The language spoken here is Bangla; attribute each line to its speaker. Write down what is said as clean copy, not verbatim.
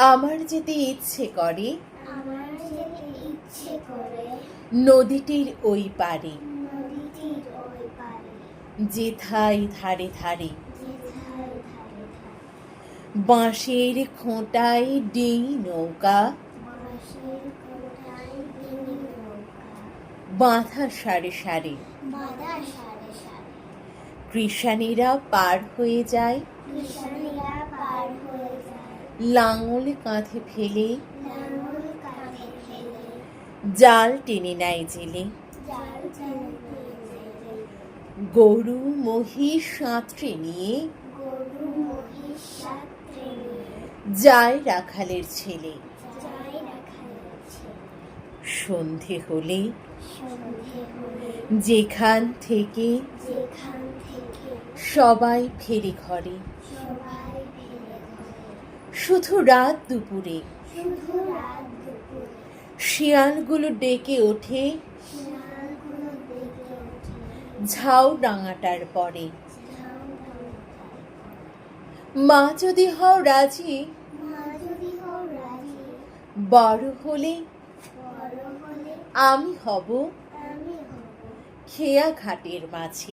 Speaker 1: আমার যেতে ইচ্ছে করে নদীটির ওই পারে, যেথায় ধারে ধারে বাঁশের খোঁটায় ডিঙি নৌকা বাঁধা সারে সারে কৃষাণীরা পার হয়ে যায়, লাঙল কাঁধে ফেলে জাল টেনে নেয় জেলে। গরু মহিষ সাঁতরে নিয়ে যায় রাখালের ছেলে। সন্ধে হলে যেখান থেকে সবাই ফেরে ঘরে, শুধু রাত দুপুরে শিয়ালগুলো ডেকে ওঠে ঝাউ ডাঙাটার পরে। মা যদি হও রাজি, বড় হলে আমি হব খেয়া ঘাটের মাঝে।